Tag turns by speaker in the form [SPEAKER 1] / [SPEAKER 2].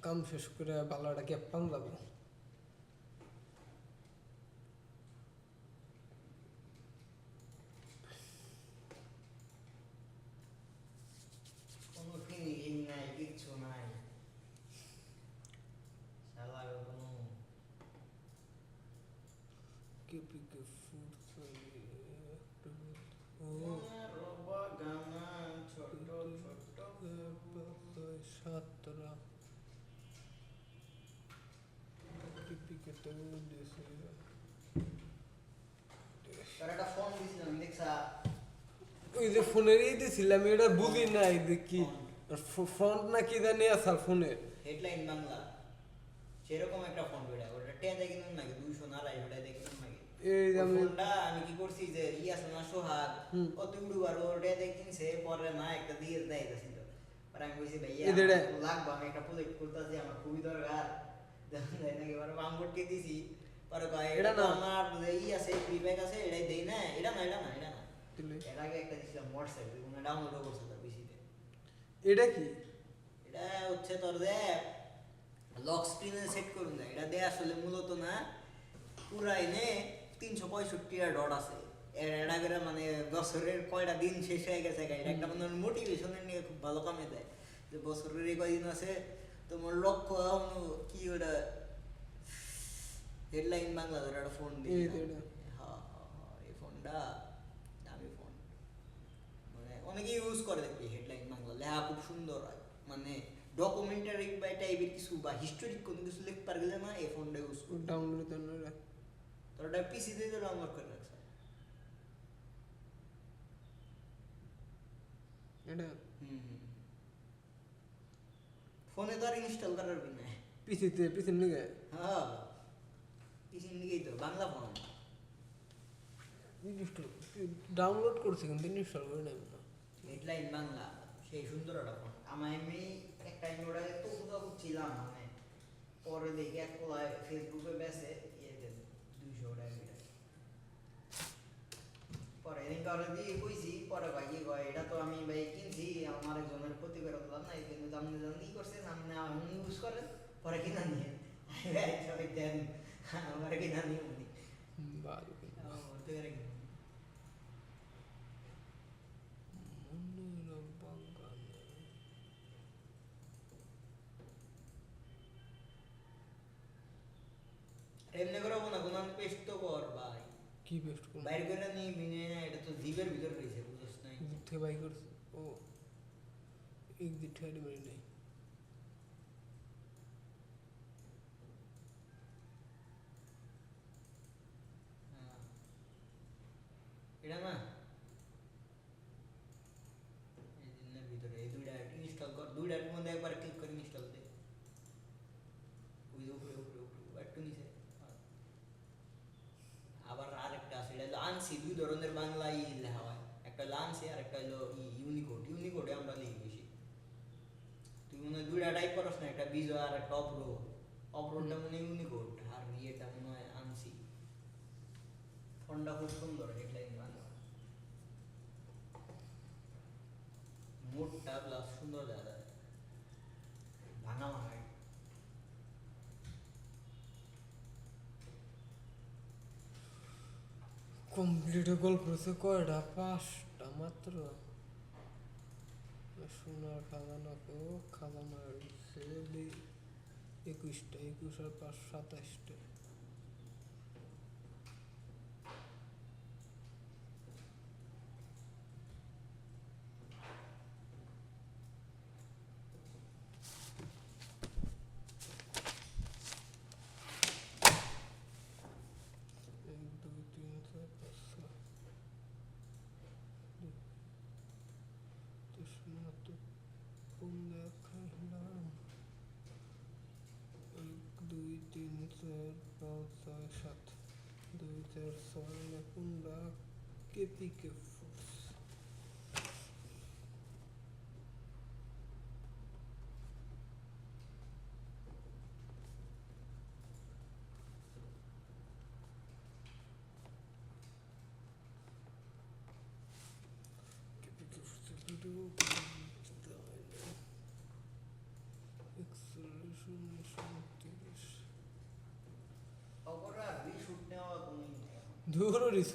[SPEAKER 1] কাম শেষ করে বালাটা ক্যাপ পান যাবো।
[SPEAKER 2] কোনো ফিনিশিং নাই, কিচ্ছু নাই শালার কোনো।
[SPEAKER 1] কেপিকে ফুটস ও
[SPEAKER 2] বাগানা ছোট ছোট
[SPEAKER 1] সাতরা কেপিকে তো দিয়েছে।
[SPEAKER 2] তার একটা ফোন দিয়েছিলাম দেখছা?
[SPEAKER 1] ওই যে ফোনের এই দিয়েছিলাম এটা বুঝি নাই দেখি ফ্রন্ট না কি জানি আসার ফোনের
[SPEAKER 2] হেডলাইন বাংলা সেরকম একটা ফোন বেড়া ওটা টেনে কিনুন নাকি 200 না 250 দিয়ে কিনুন নাকি।
[SPEAKER 1] এই
[SPEAKER 2] ওই
[SPEAKER 1] আমি
[SPEAKER 2] ফোনটা আমি কি করছি যে আছে না সোহাগ ও তুই উড়ুবার ওটা দিয়ে কিনছে পরে না একটা দিয়ে দেয়ছিল। আর আমি কইছি ভাইয়া লাগবে, আমি একটা প্রজেক্ট করতেছি, আমার খুবই দরকার। দেখুন যাই নাকি এবার বামবোর্ডকে দিছি, পরে কয় এটা তো আমার আছে প্রিপ্যাক আছে, এটাই দেই না। এটা না এটা না এটা না এর আগে একটা দিছিলাম হোয়াটসঅ্যাপ, কোনো ডাউনলোডও করছে তার পিসিতে।
[SPEAKER 1] এটা কি?
[SPEAKER 2] এটা হচ্ছে তোর যে লক স্ক্রিনে সেট করুন না, এটা দিয়ে আসলে মূলত না পুরা এনে 365 ডট আছে এর আগে, মানে বছরের কয়টা দিন শেষ হয়ে গেছে। এটা একটা মানে মোটিভেশনের নিয়ে খুব ভালো কামে দেয় যে বছরের এই কয়দিন আছে তোমার লক্ষ্য কি ওটা হেডলাইন বাংলা ধরে একটা ফোন দিয়ে। হ্যাঁ এই ফোনটা দামি ফোন, মানে অনেকে ইউজ করে দেখি হেডলাইন বাংলা, লেখা খুব সুন্দর হয়, মানে ডকুমেন্টারি বা টাইপের কিছু বা হিস্টোরিক কোনো কিছু লিখতে পারলে না এই ফোনটা ইউজ করে
[SPEAKER 1] ডাউনলোড ডাউনলোড
[SPEAKER 2] তোর ওটা পিসি দিয়ে ডাউনলোড করে রাখছে
[SPEAKER 1] এটা।
[SPEAKER 2] ফোনে তো আর ইনস্টল করার বিনা
[SPEAKER 1] পিসিতে নিয়ে
[SPEAKER 2] হ্যাঁ পিসির দিকেই তো বাংলা ফোন
[SPEAKER 1] ডাউনলোড করছি কিন্তু ইনস্টল করে নাই না।
[SPEAKER 2] হেডলাইন বাংলা সেই সুন্দর একটা ফোন। আমার এমনি একটা আমি ওটা তো খুঁজা খুঁজছিলাম, মানে পরে দেখি এক কোলায় ফেসবুকে বেসে ইয়েতে 200 টাকা। পরে এদিন কারো দিয়ে কইছি, পরে ভাই কি কয় এটা তো আমি ভাই কিনছি আমার একজনের ক্ষতি করে দিলাম না, কিন্তু আপনি জানি কি করছেন আপনি ইউজ করেন পরে কিনা নিয়ে দেন আমার কিনা নিয়ে উনি এমনি করে না কোনো পেস্ট তো কর ভাই।
[SPEAKER 1] কি পেস্ট করব?
[SPEAKER 2] বাইরে করে নিয়ে বিনে এটা তো জিপের ভিতর রয়েছে বুঝছ না।
[SPEAKER 1] জিপ থেকে বাই করছ ও এক দিন ঠাড়ি মারি নাই।
[SPEAKER 2] এটা না এই দিনের ভিতরে এই দুইটা ইনস্টল কর, দুইটার মধ্যে একবার ক্লিক করে ইনস্টল দে। ওই উপরে উপরে উপরে একটু নিচে আবার আরেকটা আছে, এটা আনসি দুই ধরনের বাংলা লেখা হয়, একটা আনসি আর একটা হলো ইউনিকোড। ইউনিকোডে আমরা লিখি বেশি। তুই মনে হয় দুইটা টাইপ করছ না, একটা বিজয় আর একটা অপরো। অপরোটা মনে হয় ইউনিকোড আর ইয়েটা মনে হয় আনসি। ফোনটা খুব সুন্দর, হেডলাইন বাংলা মোটটা প্লাস সুন্দর দেখা যায়, ভাঙা ভাঙা।
[SPEAKER 1] কমপ্লিট গল্প হচ্ছে কয়টা? 5টা মাত্র। সোনার খাজানাকেও খাজানা হচ্ছে 21টা, 21 আর 5 27টা। Kepike Foods. Kepike Foods. Acceleration দূর হরিস